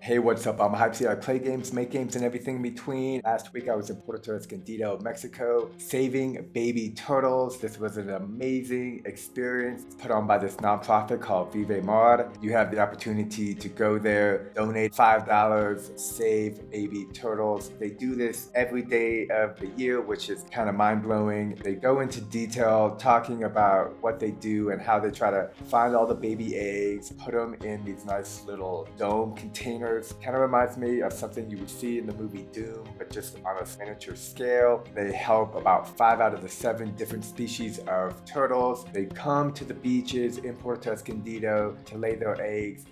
Hey, what's up? I'm HypeHype. I play games, make games, and everything in between. Last week I was in Puerto Escondido, Mexico, saving baby turtles. This was an amazing experience put on by this nonprofit called Vive Mar. You have the opportunity to go there, donate $5, save baby turtles. They do this every day of the year, which is kind of mind-blowing. They go into detail talking about what they do and how they try to find all the baby eggs, put them in these nice little dome containers. Kind of reminds me of something you would see in the movie Doom, but just on a miniature scale. They help about 5 out of the 7 different species of turtles. They come to the beaches in Puerto Escondido to lay their eggs,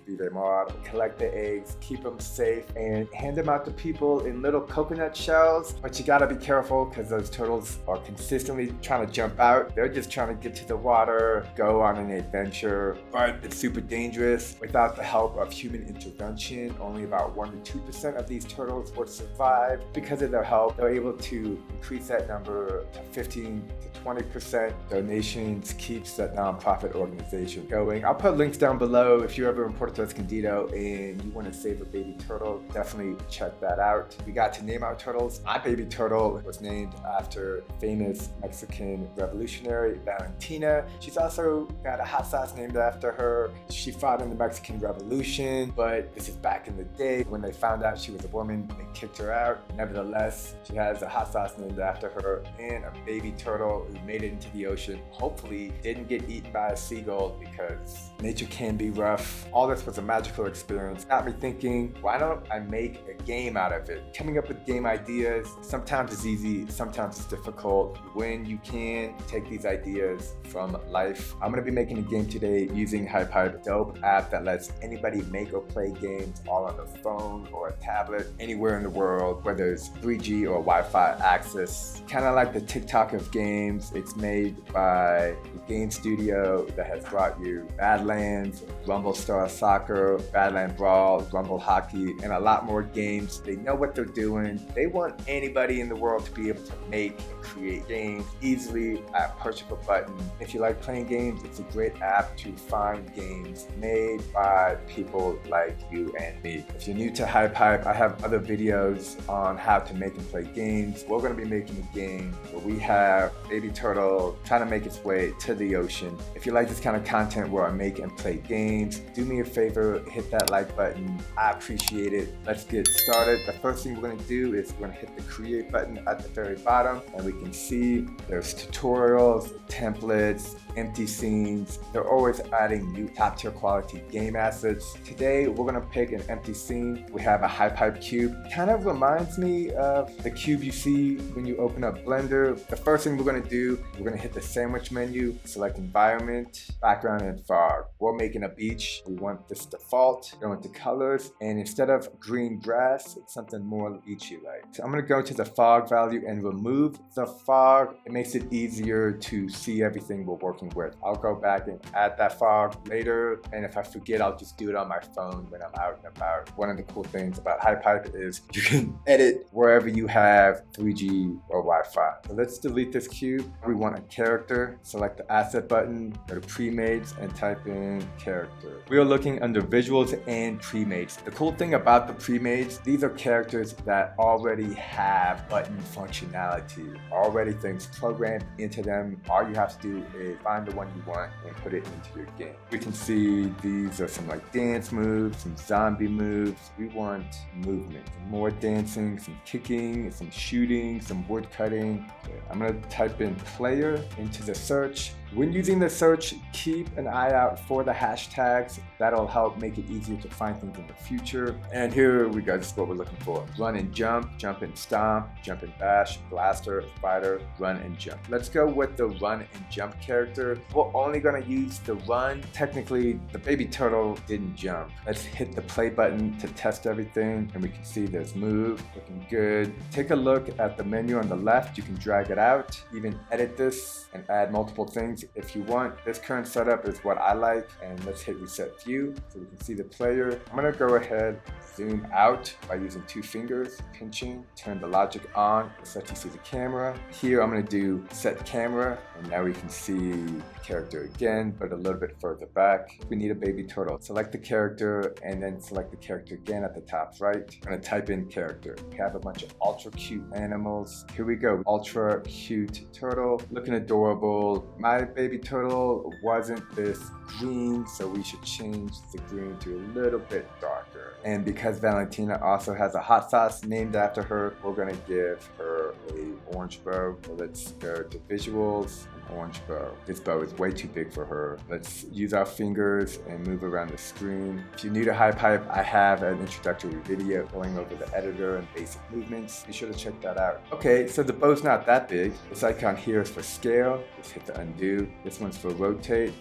collect the eggs, keep them safe, and hand them out to people in little coconut shells. But you gotta be careful because those turtles are consistently trying to jump out. They're just trying to get to the water, go on an adventure, but it's super dangerous. Without the help of human intervention, only about 1 to 2% of these turtles would survive. Because of their help, they're able to increase that number to 15 to 20%. Donations keeps that nonprofit organization going. I'll put links down below. If you're ever in Puerto Escondido and you want to save a baby turtle, definitely check that out. We got to name our turtles. My baby turtle was named after famous Mexican revolutionary Valentina. She's also got a hot sauce named after her. She fought in the Mexican Revolution, but this is back in the day. When they found out she was a woman, they kicked her out. Nevertheless, she has a hot sauce named after her and a baby turtle who made it into the ocean. Hopefully didn't get eaten by a seagull because nature can be rough. All this was a magical experience. Got me thinking, why don't I make a game out of it? Coming up with game ideas, sometimes it's easy, sometimes it's difficult. When you can take these ideas from life. I'm gonna be making a game today using HypeHype, a dope app that lets anybody make or play games all on a phone or a tablet, anywhere in the world, whether it's 3G or Wi-Fi access. Kind of like the TikTok of games. It's made by the game studio that has brought you Badlands, Rumble Star Soccer, Badland Brawl, Rumble Hockey, and a lot more games. They know what they're doing. They want anybody in the world to be able to make and create games easily at a push of a button. If you like playing games, it's a great app to find games made by people like you and me. If you're new to HypeHype, I have other videos on how to make and play games. We're going to be making a game where we have baby turtle trying to make its way to the ocean. If you like this kind of content where I make and play games, do me a favor, hit that like button. I appreciate it. Let's get started. The first thing we're going to do is we're going to hit the create button at the very bottom, and we can see there's tutorials, templates, empty scenes. They're always adding new top tier quality game assets. Today we're gonna pick an empty scene. We have a HypeHype cube. Kind of reminds me of the cube you see when you open up Blender. The first thing we're gonna do, we're gonna hit the sandwich menu, select environment, background, and fog. We're making a beach. We want this default. Go into colors, and instead of green grass, it's something more beachy like. So I'm gonna go to the fog value and remove the fog. It makes it easier to see everything we're working with. I'll go back and add that fog later, and if I forget, I'll just do it on my phone when I'm out and about. One of the cool things about HypeHype is you can edit wherever you have 3G or Wi-Fi. So let's delete this cube. We want a character. Select the asset button, go to premates, and type in character. We are looking under visuals and premates. The cool thing about the premates, these are characters that already have button functionality, already things programmed into them. All you have to do is find the one you want and put it into your game. We can see these are some like dance moves, some zombie moves. We want movement, more dancing, some kicking, some shooting, some wood cutting. I'm gonna type in player into the search. When using the search, keep an eye out for the hashtags. That'll help make it easier to find things in the future. And here we go, this is what we're looking for. Run and jump, jump and stomp, jump and bash, blaster, fighter, run and jump. Let's go with the run and jump character. We're only gonna use the run. Technically, the baby turtle didn't jump. Let's hit the play button to test everything, and we can see there's move, looking good. Take a look at the menu on the left. You can drag it out, even edit this and add multiple things settings if you want. This current setup is what I like, and let's hit reset view so we can see the player. I'm gonna go ahead, zoom out by using 2 fingers, pinching, turn the logic on so that you see the camera. Here I'm gonna do set camera, and now we can see the character again, but a little bit further back. We need a baby turtle. Select the character and then select the character again at the top right. I'm gonna type in character. We have a bunch of ultra cute animals. Here we go, ultra cute turtle, looking adorable. My baby turtle wasn't this green, so we should change the green to a little bit darker. And because Valentina also has a hot sauce named after her, we're gonna give her a orange bow. So let's go to visuals, an orange bow. This bow is way too big for her. Let's use our fingers and move around the screen. If you're new to HypeHype, I have an introductory video going over the editor and basic movements. Be sure to check that out. Okay, so the bow's not that big. This icon here is for scale. Just hit the undo. This one's for rotate.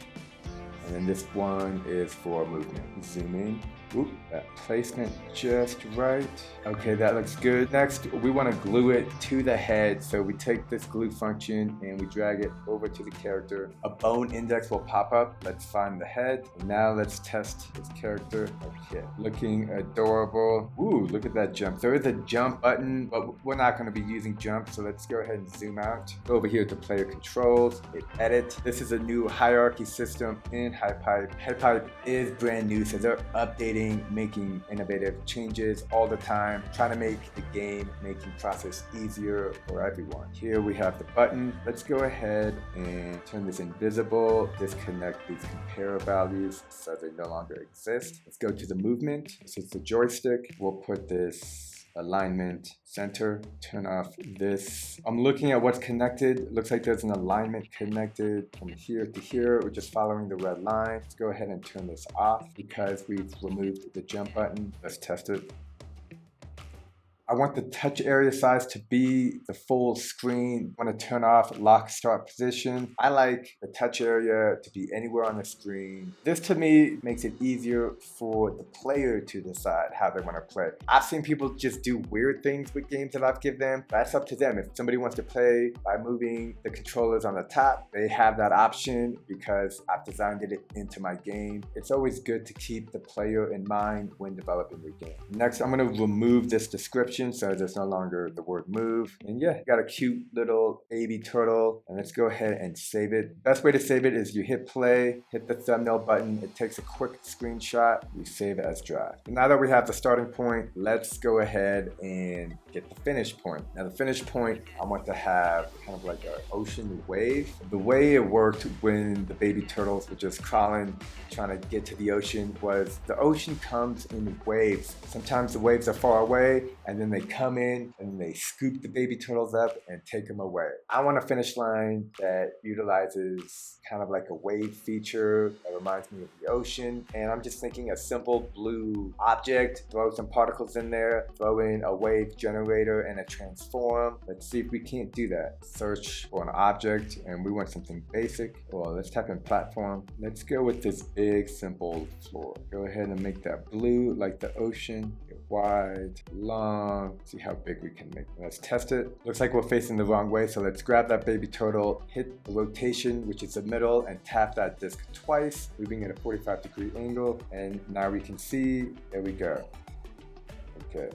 And then this one is for movement. Zoom in. Oop, that placement just right. Okay, that looks good. Next, we want to glue it to the head. So we take this glue function and we drag it over to the character. A bone index will pop up. Let's find the head. And now let's test this character. Okay, looking adorable. Ooh, look at that jump. There is a jump button, but we're not going to be using jump. So let's go ahead and zoom out. Go over here to player controls, hit edit. This is a new hierarchy system in HypeHype. HypeHype is brand new, so they're updating, making innovative changes all the time, trying to make the game making process easier for everyone. Here we have the button. Let's go ahead and turn this invisible, disconnect these compare values so they no longer exist. Let's go to the movement. This is the joystick. We'll put this alignment center, turn off this. I'm looking at what's connected. Looks like there's an alignment connected from here to here. We're just following the red line. Let's go ahead and turn this off because we've removed the jump button. Let's test it. I want the touch area size to be the full screen. I want to turn off lock start position. I like the touch area to be anywhere on the screen. This to me makes it easier for the player to decide how they want to play. I've seen people just do weird things with games that I've given them. That's up to them. If somebody wants to play by moving the controllers on the top, they have that option because I've designed it into my game. It's always good to keep the player in mind when developing your game. Next, I'm going to remove this description so there's no longer the word move. And yeah, got a cute little baby turtle. And let's go ahead and save it. Best way to save it is you hit play, hit the thumbnail button. It takes a quick screenshot. You save it as draft. And now that we have the starting point, let's go ahead and get the finish point. Now the finish point, I want to have kind of like an ocean wave. The way it worked when the baby turtles were just crawling, trying to get to the ocean was the ocean comes in waves. Sometimes the waves are far away and then they come in and they scoop the baby turtles up and take them away. I want a finish line that utilizes kind of like a wave feature that reminds me of the ocean. And I'm just thinking a simple blue object, throw some particles in there, throw in a wave generator and a transform. Let's see if we can't do that. Search for an object and we want something basic. Well, let's type in platform. Let's go with this big, simple floor. Go ahead and make that blue like the ocean. Get wide, long. See how big we can make it. Let's test it. Looks like we're facing the wrong way, so let's grab that baby turtle, hit the rotation, which is the middle, and tap that disc twice, moving at a 45-degree angle. And now we can see, there we go. Okay.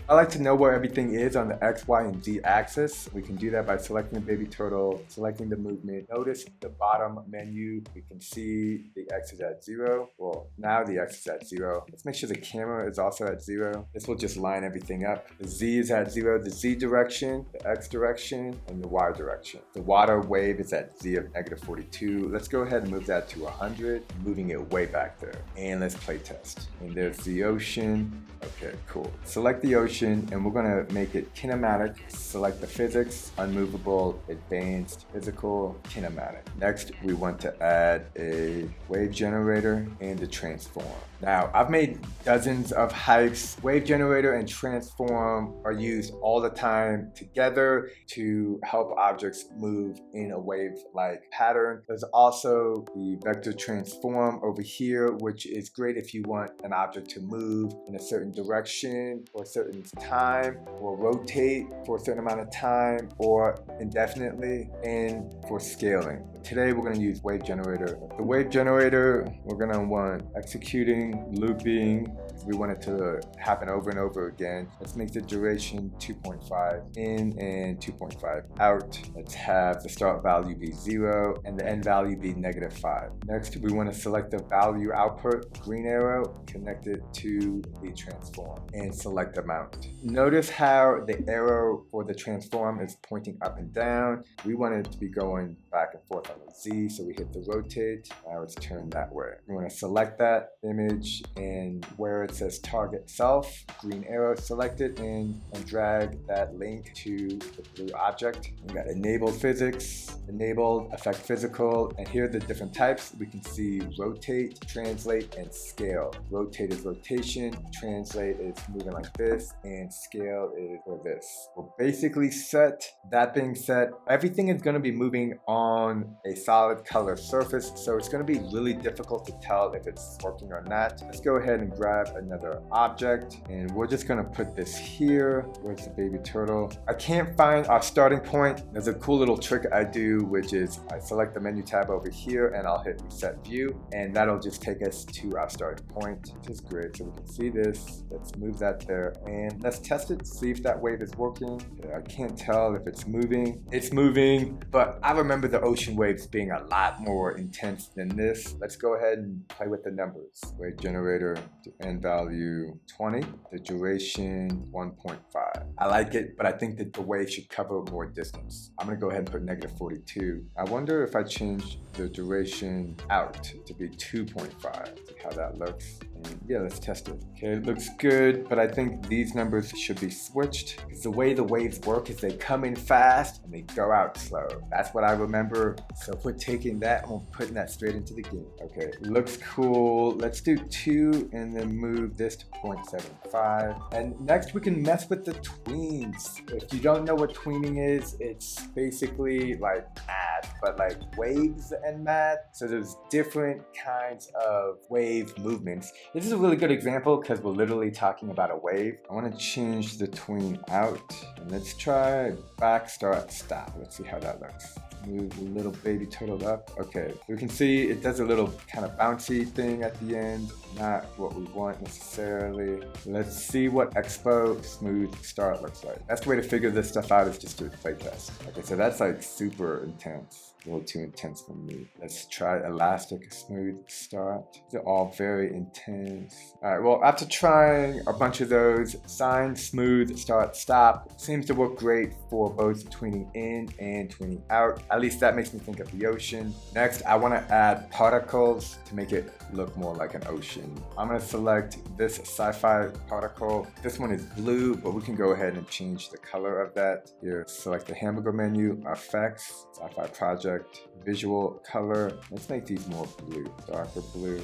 I like to know where everything is on the X, Y, and Z axis. We can do that by selecting the baby turtle, selecting the movement. Notice the bottom menu, we can see the X is at 0. Well, now the X is at 0. Let's make sure the camera is also at 0. This will just line everything up. The Z is at 0, the Z direction, the X direction, and the Y direction. The water wave is at Z of -42. Let's go ahead and move that to 100, moving it way back there. And let's play test. And there's the ocean. Okay, cool. Select the ocean and we're gonna make it kinematic. Select the physics, unmovable, advanced, physical, kinematic. Next, we want to add a wave generator and a transform. Now, I've made dozens of hypes. Wave generator and transform are used all the time together to help objects move in a wave-like pattern. There's also the vector transform over here, which is great if you want an object to move in a certain direction or a certain means time, or rotate for a certain amount of time, or indefinitely, and for scaling. Today we're going to use wave generator. The wave generator, we're going to want executing, looping. We want it to happen over and over again. Let's make the duration 2.5 in and 2.5 out. Let's have the start value be 0 and the end value be -5. Next, we want to select the value output, green arrow, connect it to the transform, and select amount. Notice how the arrow for the transform is pointing up and down. We want it to be going back and forth on the Z, so we hit the rotate. Now it's turned that way. We want to select that image, and where it says target self, green arrow, select it and drag that link to the blue object. We got enabled physics, enabled effect physical, and here are the different types. We can see rotate, translate, and scale. Rotate is rotation, translate is moving like this, and scale is for this. We're basically set. That being said, everything is going to be moving on a solid color surface, so it's going to be really difficult to tell if it's working or not. Let's go ahead and grab another object, and we're just going to put this here. Where's the baby turtle? I can't find our starting point. There's a cool little trick I do, which is I select the menu tab over here and I'll hit reset view, and that'll just take us to our starting point, which is great. So we can see this. Let's move that there and let's test it, see if that wave is working. Okay, I can't tell if it's moving. It's moving, but I remember the ocean waves being a lot more intense than this. Let's go ahead and play with the numbers. Wave generator, the end value 20, the duration 1.5. I like it, but I think that the wave should cover more distance. I'm gonna go ahead and put -42. I wonder if I change the duration out to be 2.5. See how that looks. And yeah, let's test it. Okay, it looks good, but I think these numbers should be switched because the way the waves work is they come in fast and they go out slow. That's what I remember. So we're taking that and we're putting that straight into the game. Okay, looks cool. Let's do 2 and then move this to 0.75. And next we can mess with the tweens. If you don't know what tweening is, it's basically like math, but like waves and math. So there's different kinds of wave movements. This is a really good example because we're literally talking about a wave. I want to change the tween out, and let's try back, start, stop. Let's see how that looks. Move the little baby turtle up. Okay, we can see it does a little kind of bouncy thing at the end. Not what we want necessarily. Let's see what expo smooth start looks like. That's the way to figure this stuff out, is just do a play test. Okay, so that's like super intense. A little too intense for me. Let's try elastic smooth start. They're all very intense. All right, well, after trying a bunch of those, sine, smooth, start, stop seems to work great for both tweening in and tweening out. At least that makes me think of the ocean. Next, I want to add particles to make it look more like an ocean. I'm going to select this sci-fi particle. This one is blue, but we can go ahead and change the color of that. Here, select the hamburger menu, effects, sci-fi project, visual, color. Let's make these more blue, darker blue.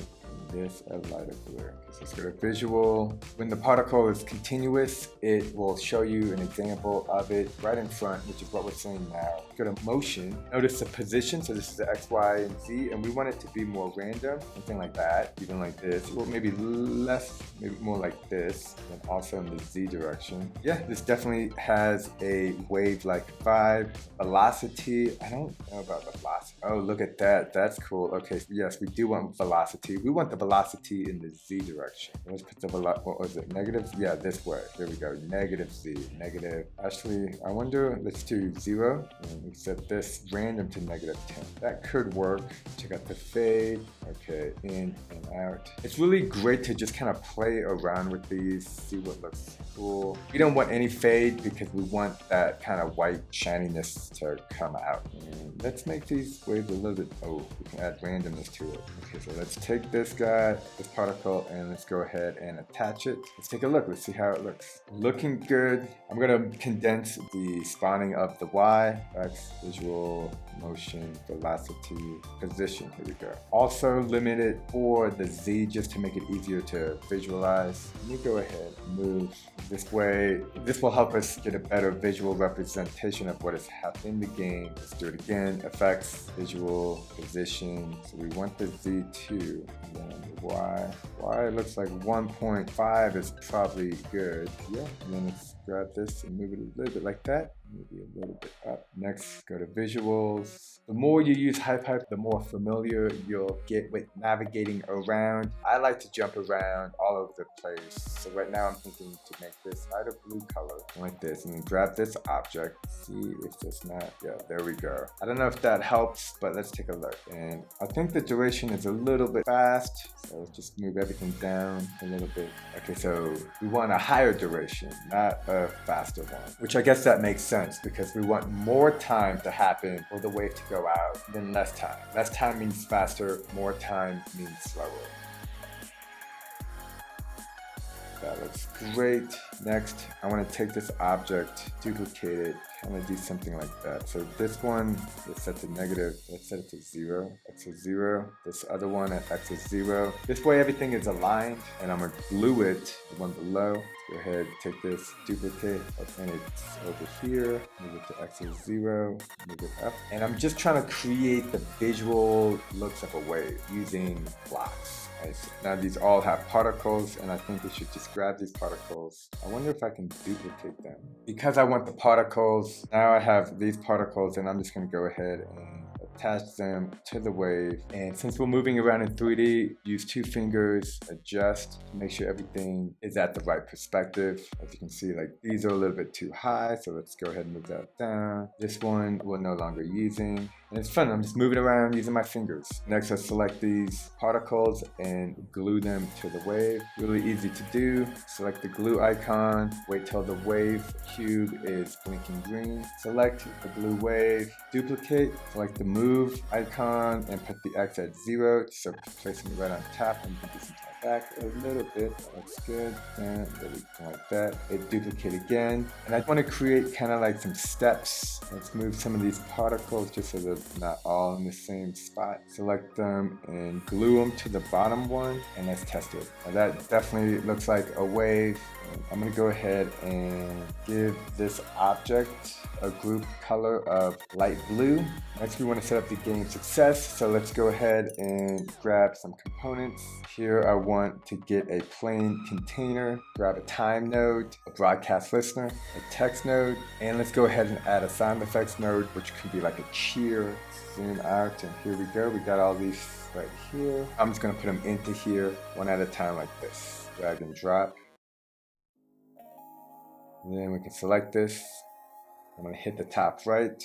This a lighter blue. So let's go to visual. When the particle is continuous, it will show you an example of it right in front, which is what we're seeing now. Go to motion. Notice the position. So this is the X, Y, and Z, and we want it to be more random, something like that, even like this. Well, maybe less, maybe more like this, and also in the Z direction. Yeah, this definitely has a wave-like vibe. Velocity. I don't know about the velocity. Oh, look at that. That's cool. Okay, yes, we do want velocity. We want the velocity in the Z direction. Let's put the what was it? Negative? Yeah, this way. There we go. Negative Z. Negative. Actually, I wonder, let's do 0. And we set this random to -10. That could work. Check out the fade. Okay, in and out. It's really great to just kind of play around with these, see what looks cool. We don't want any fade because we want that kind of white shininess to come out. And let's make these waves a little bit, oh, we can add randomness to it. Okay, so let's take this guy, this particle, and let's go ahead and attach it. Let's take a look. Let's see how it looks. Looking good. I'm going to condense the spawning of the Y. X, visual, motion, velocity, position. Here we go. Also limit it for the Z just to make it easier to visualize. Let me go ahead and move this way. This will help us get a better visual representation of what is happening in the game. Let's do it again. Effects, visual, position. So we want the Z2. And then And Y looks like 1.5 is probably good. Yeah, and then let's grab this and move it a little bit like that. Maybe a little bit up. Next, go to visuals. The more you use HypeHype, the more familiar you'll get with navigating around. I like to jump around all over the place. So right now I'm thinking to make this lighter blue color like this, and then grab this object. See if it's not, yeah, there we go. I don't know if that helps, but let's take a look. And I think the duration is a little bit fast. So let's just move everything down a little bit. Okay, so we want a higher duration, not a faster one, which I guess that makes sense because we want more time to happen for the wave to go out than less time. Less time means faster, more time means slower. That looks great. Next, I want to take this object, duplicate it, kind of do something like that. So this one, let's set to negative, let's set it to 0, x is 0. This other one at x is 0. This way everything is aligned, and I'm going to glue it, the one below. Go ahead, take this, duplicate, and it's over here, move it to x is 0, move it up. And I'm just trying to create the visual looks of a wave using blocks. Right, so now these all have particles, and I think we should just grab these particles. I wonder if I can duplicate them. Because I want the particles, now I have these particles, and I'm just going to go ahead and attach them to the wave. And since we're moving around in 3D, use 2 fingers, adjust to make sure everything is at the right perspective. As you can see, like these are a little bit too high, so let's go ahead and move that down. This one we're no longer using. And it's fun, I'm just moving around using my fingers. Next, let's select these particles and glue them to the wave. Really easy to do. Select the glue icon, wait till the wave cube is blinking green. Select the blue wave, duplicate, select the move icon, and put the X at 0. So placing it right on top, and you can do some back a little bit. That's good. And there we go, like that. Hit duplicate again. And I want to create kind of like some steps. Let's move some of these particles just so they're not all in the same spot. Select them and glue them to the bottom one, and let's test it. Now that definitely looks like a wave. I'm going to go ahead and give this object a group color of light blue. Next, we want to set up the game success. So let's go ahead and grab some components. Here I want to get a plain container, grab a time node, a broadcast listener, a text node, and let's go ahead and add a sound effects node, which could be like a cheer. Zoom out, and here we go. We got all these right here. I'm just going to put them into here one at a time like this. Drag and drop. And then we can select this. I'm going to hit the top right.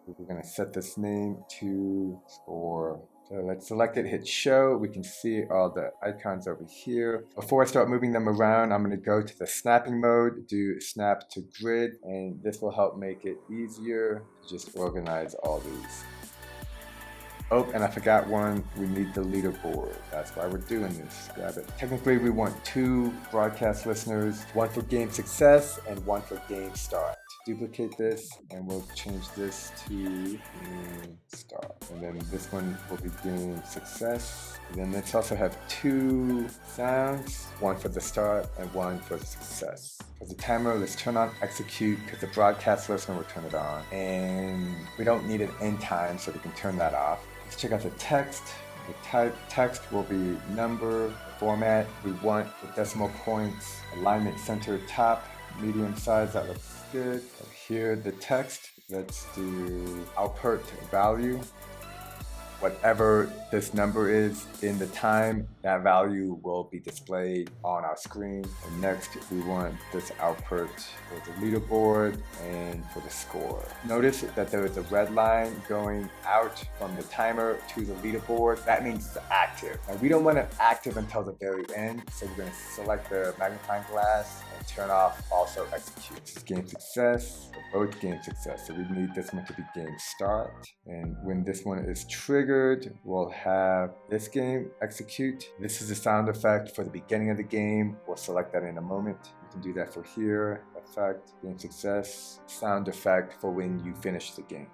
We're going to set this name to score. So let's select it, hit show. We can see all the icons over here. Before I start moving them around, I'm going to go to the snapping mode, do snap to grid, and this will help make it easier to just organize all these. Oh, and I forgot one. We need the leaderboard. That's why we're doing this. Grab it. Technically, we want 2 broadcast listeners, one for game success and one for game start. Duplicate this, and we'll change this to game start. And then this one will be game success. And then let's also have 2 sounds, one for the start and one for the success. For the timer, let's turn on execute because the broadcast listener will turn it on. And we don't need an end time, so we can turn that off. Let's check out the text. The type text will be number, format. We want the decimal points, alignment center top, medium size, that looks good. Here the text, let's do output value. Whatever this number is in the time, that value will be displayed on our screen. And next, we want this output for the leaderboard and for the score. Notice that there is a red line going out from the timer to the leaderboard. That means it's active. Now, we don't want it active until the very end, so we're going to select the magnifying glass and turn off also execute. This is game success, both game success. So we need this one to be game start. And when this one is triggered, we'll have this game execute. This is the sound effect for the beginning of the game. We'll select that in a moment. You can do that for here, effect, game success, sound effect for when you finish the game.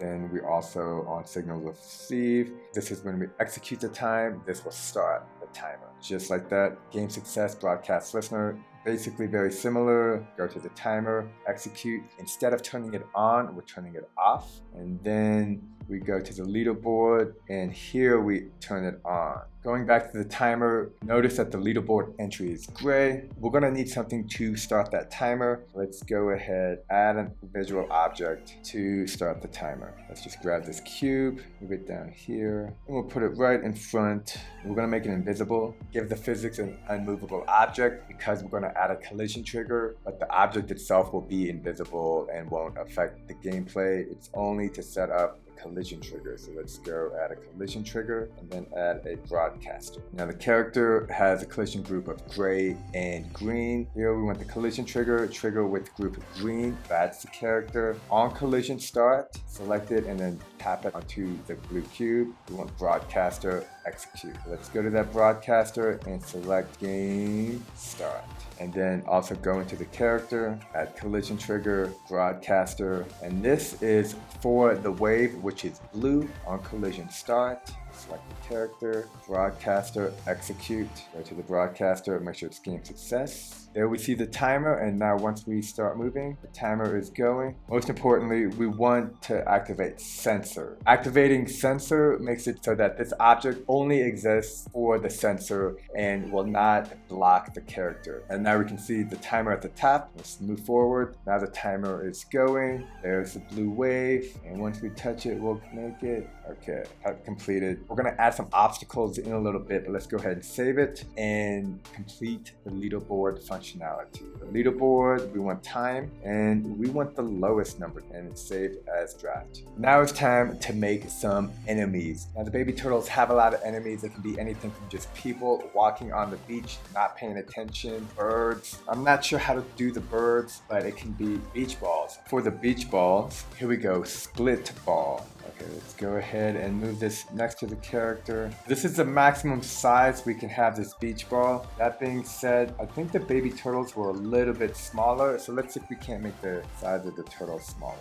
Then we also on signal will receive. This is when we execute the time. This will start the timer. Just like that, game success, broadcast listener. Basically very similar. Go to the timer, execute. Instead of turning it on, we're turning it off. And then we go to the leaderboard, and here we turn it on. Going back to the timer, notice that the leaderboard entry is gray. We're gonna need something to start that timer. Let's go ahead, add a visual object to start the timer. Let's just grab this cube, move it down here, and we'll put it right in front. We're gonna make it invisible, give the physics an unmovable object because we're gonna add a collision trigger, but the object itself will be invisible and won't affect the gameplay. It's only to set up collision trigger. So let's go add a collision trigger and then add a broadcaster. Now the character has a collision group of gray and green. Here we want the collision trigger with group of green. That's the character. On collision start, select it and then tap it onto the blue cube. We want broadcaster execute. Let's go to that broadcaster and select game start. And then also go into the character, add collision trigger, broadcaster, and this is for the wave, which is blue. On collision start, select the character, broadcaster, execute, go to the broadcaster, make sure it's game success. There we see the timer, and now once we start moving, the timer is going. Most importantly, we want to activate sensor. Activating sensor makes it so that this object only exists for the sensor and will not block the character. And now we can see the timer at the top. Let's move forward. Now the timer is going. There's the blue wave, and once we touch it, we'll make it. Okay, completed. We're gonna add some obstacles in a little bit, but let's go ahead and save it and complete the leaderboard functionality. The leaderboard, we want time, and we want the lowest number, and it's saved as draft. Now it's time to make some enemies. Now the baby turtles have a lot of enemies. It can be anything from just people walking on the beach, not paying attention, birds. I'm not sure how to do the birds, but it can be beach balls. For the beach balls, here we go, split ball. Okay, let's go ahead and move this next to the character. This is the maximum size we can have this beach ball. That being said, I think the baby turtles were a little bit smaller, so let's see if we can't make the size of the turtle smaller.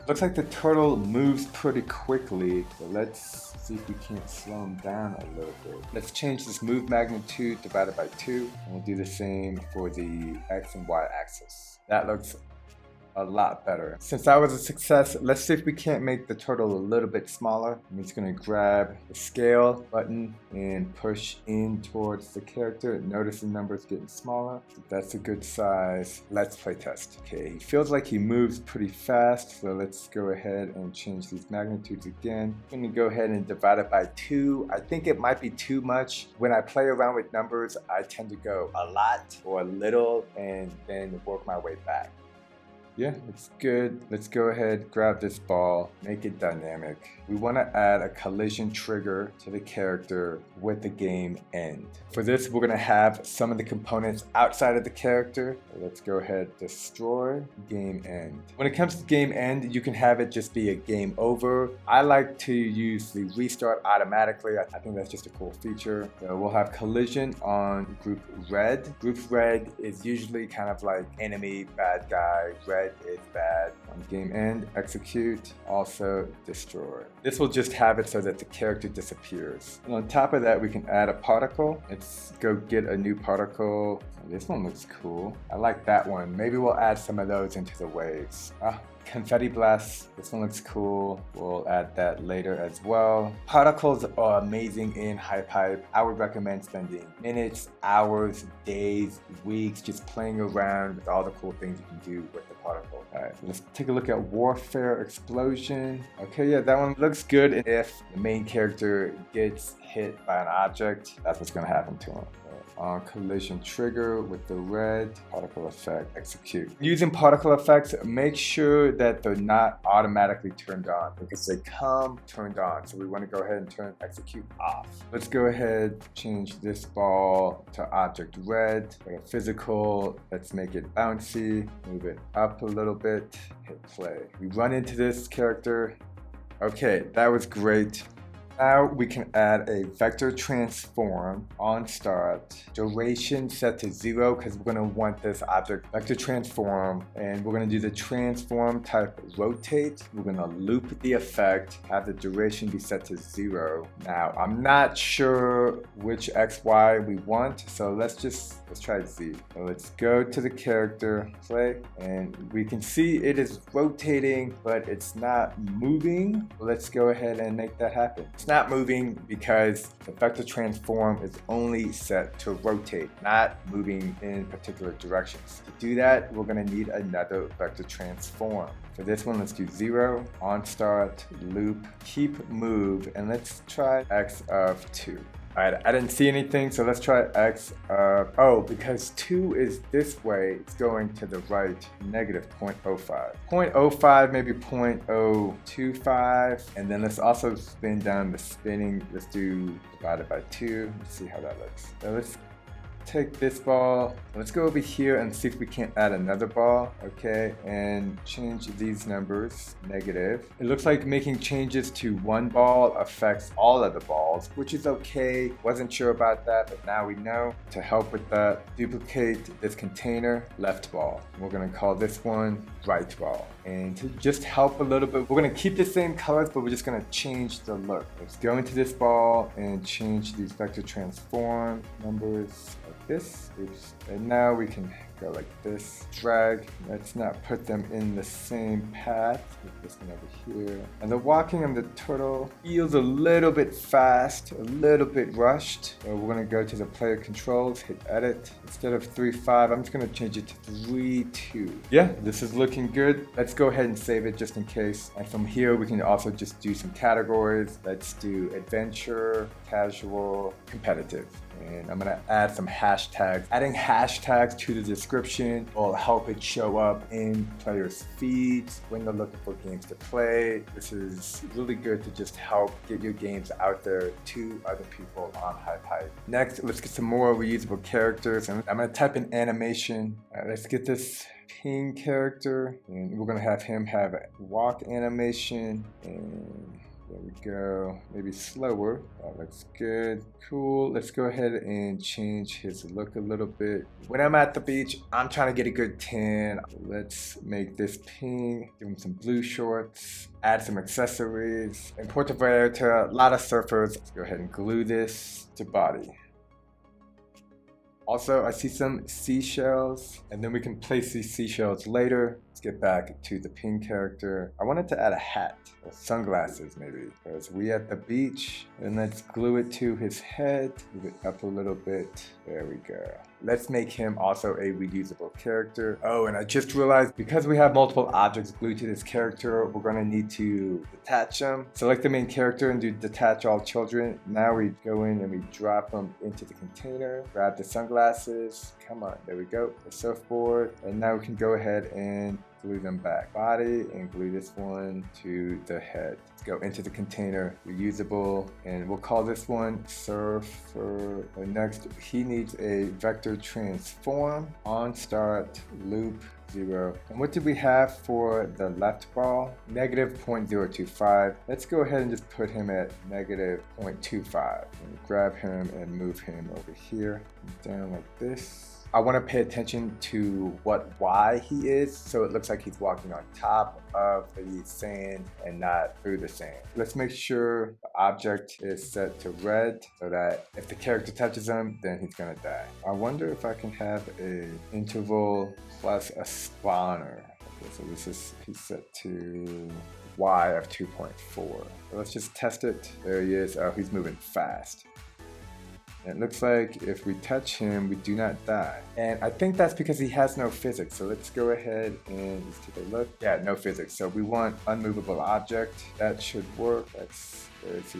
Looks like the turtle moves pretty quickly, but let's see if we can't slow him down a little bit. Let's change this move magnitude divided by 2, and we'll do the same for the X and Y axis. That looks a lot better. Since that was a success, let's see if we can't make the turtle a little bit smaller. I'm just gonna grab the scale button and push in towards the character. Notice the numbers getting smaller. That's a good size. Let's play test. Okay, he feels like he moves pretty fast, so let's go ahead and change these magnitudes again. I'm gonna go ahead and divide it by 2. I think it might be too much. When I play around with numbers, I tend to go a lot or a little and then work my way back. Yeah, it's good. Let's go ahead, grab this ball, make it dynamic. We want to add a collision trigger to the character with the game end. For this, we're going to have some of the components outside of the character. Let's go ahead, destroy, game end. When it comes to game end, you can have it just be a game over. I like to use the restart automatically. I think that's just a cool feature. So we'll have collision on group red. Group red is usually kind of like enemy, bad guy, red is bad. On game end, execute, also destroy. This will just have it so that the character disappears. And on top of that, we can add a particle. Let's go get a new particle. This one looks cool. I like that one. Maybe we'll add some of those into the waves. Confetti blast. This one looks cool. We'll add that later as well. Particles are amazing in HypeHype. I would recommend spending minutes, hours, days, weeks just playing around with all the cool things you can do with the particle. Alright, let's take a look at Warfare Explosion. Okay, yeah, that one looks good. If the main character gets hit by an object, that's what's going to happen to him. Collision trigger with the red, particle effect, execute. Using particle effects, make sure that they're not automatically turned on because they come turned on. So we want to go ahead and turn execute off. Let's go ahead, change this ball to object red, physical, let's make it bouncy, move it up a little bit, hit play. We run into this character. Okay, that was great. Now we can add a vector transform on start, duration set to 0 because we're going to want this object vector transform, and we're going to do the transform type rotate. We're going to loop the effect, have the duration be set to 0. Now I'm not sure which XY we want, so let's try Z. So let's go to the character, play, and we can see it is rotating, but it's not moving. Let's go ahead and make that happen. It's not moving because the vector transform is only set to rotate, not moving in particular directions. To do that, we're going to need another vector transform. For this one, let's do 0, on start, loop, keep move, and let's try X of 2. Alright, I didn't see anything, so let's try X of, oh, because 2 is this way, it's going to the right, negative 0.05. 0.05, maybe 0.025, and then let's also spin down the spinning. Let's do divided by 2, let's see how that looks. So let's take this ball, let's go over here and see if we can't add another ball, okay, and change these numbers, negative. It looks like making changes to one ball affects all of the balls, which is okay. Wasn't sure about that, but now we know. To help with that, duplicate this container, left ball. We're gonna call this one right ball. And to just help a little bit, we're gonna keep the same colors, but we're just gonna change the look. Let's go into this ball and change these vector transform numbers like this. Oops. And now we can go like this, drag. Let's not put them in the same path. Put this one over here. And the walking of the turtle feels a little bit fast, a little bit rushed. So we're gonna go to the player controls, hit edit. Instead of 3.5, I'm just gonna change it to 3.2. Yeah, this is looking good. Let's go ahead and save it just in case. And from here, we can also just do some categories. Let's do adventure, casual, competitive. And I'm gonna add some hashtags. Adding hashtags to the description will help it show up in players' feeds when they're looking for games to play. This is really good to just help get your games out there to other people on HypeHype. Next, let's get some more reusable characters. And I'm gonna type in animation. Let's get this ping character, and we're gonna have him have a walk animation, and there we go. Maybe slower. That looks good. Cool. Let's go ahead and change his look a little bit. When I'm at the beach, I'm trying to get a good tan. Let's make this ping. Give him some blue shorts. Add some accessories. In Puerto Vallarta, a lot of surfers. Let's go ahead and glue this to body. Also, I see some seashells, and then we can place these seashells later. Let's get back to the ping character. I wanted to add a hat, or sunglasses maybe, because we at the beach, and let's glue it to his head. Move it up a little bit. There we go. Let's make him also a reusable character. Oh, and I just realized because we have multiple objects glued to this character, we're gonna need to detach them. Select the main character and do detach all children. Now we go in and we drop them into the container. Grab the sunglasses. Come on, there we go. The surfboard. And now we can go ahead and glue them back. Body, and glue this one to the head. Let's go into the container, reusable, and we'll call this one surfer. Next, he needs a vector transform, on start, loop, 0. And what did we have for the left ball? Negative 0.025. Let's go ahead and just put him at negative 0.25. And grab him and move him over here, down like this. I want to pay attention to what Y he is, so it looks like he's walking on top of the sand and not through the sand. Let's make sure the object is set to red so that if the character touches him, then he's gonna die. I wonder if I can have a interval plus a spawner. Okay, so this is, he's set to Y of 2.4. So let's just test it. There he is. Oh, he's moving fast. It looks like if we touch him, we do not die. And I think that's because he has no physics. So let's go ahead and let's take a look. Yeah, no physics. So we want unmovable object. That should work.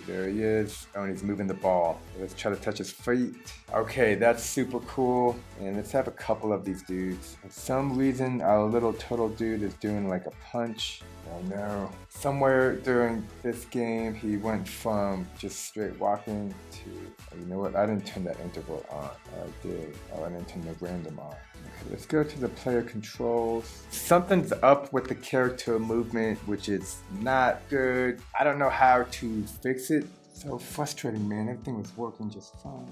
There he is. Oh, and he's moving the ball. Let's try to touch his feet. Okay, that's super cool. And let's have a couple of these dudes. For some reason, our little turtle dude is doing like a punch. Oh no. Somewhere during this game, he went from just straight walking to, oh, you know what? I didn't turn that interval on. I did. Oh, I didn't turn the random on. Okay, let's go to the player controls. Something's up with the character movement, which is not good. I don't know how to fix it. So frustrating, man. Everything was working just fine.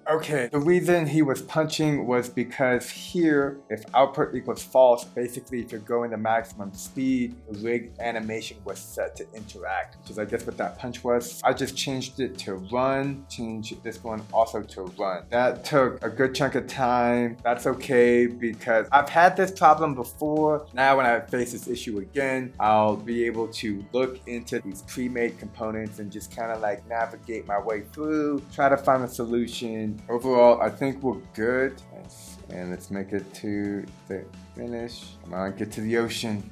Okay, the reason he was punching was because here, if output equals false, basically if you're going to maximum speed, the rig animation was set to interact, which is I guess what that punch was. I just changed it to run, changed this one also to run. That took a good chunk of time. That's okay because I've had this problem before. Now when I face this issue again, I'll be able to look into these pre-made components and just kind of like navigate my way through, try to find a solution. Overall, I think we're good. Nice. And let's make it to the finish. Come on, get to the ocean.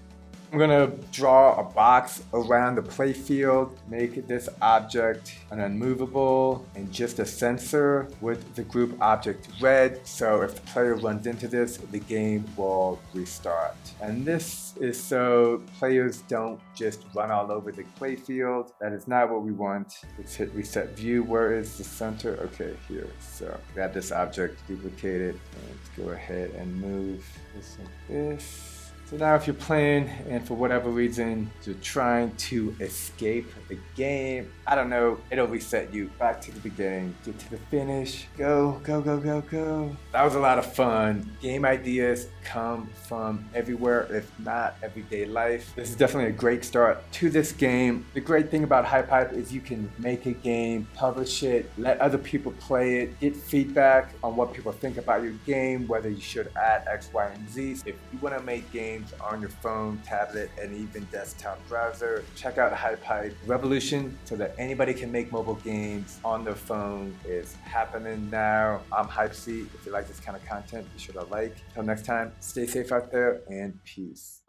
I'm gonna draw a box around the playfield, make this object an unmovable and just a sensor with the group object red. So if the player runs into this, the game will restart. And this is so players don't just run all over the playfield. That is not what we want. Let's hit reset view. Where is the center? Okay, here. So grab this object, duplicate it, and let's go ahead and move this like this. So now if you're playing and for whatever reason you're trying to escape the game, I don't know, it'll reset you back to the beginning, get to the finish, go, go, go, go, go. That was a lot of fun. Game ideas come from everywhere, if not everyday life. This is definitely a great start to this game. The great thing about HypeHype is you can make a game, publish it, let other people play it, get feedback on what people think about your game, whether you should add X, Y, and Z. If you want to make games on your phone, tablet, and even desktop browser, check out HypeHype. Revolution so that anybody can make mobile games on their phone is happening now. I'm HypeC. If you like this kind of content, be sure to like. Until next time, stay safe out there and peace.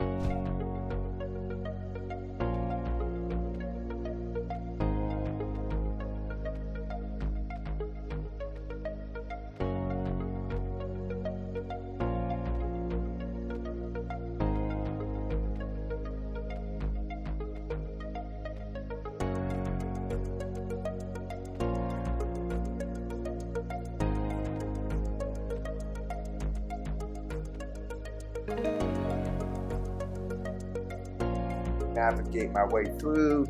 Navigate my way through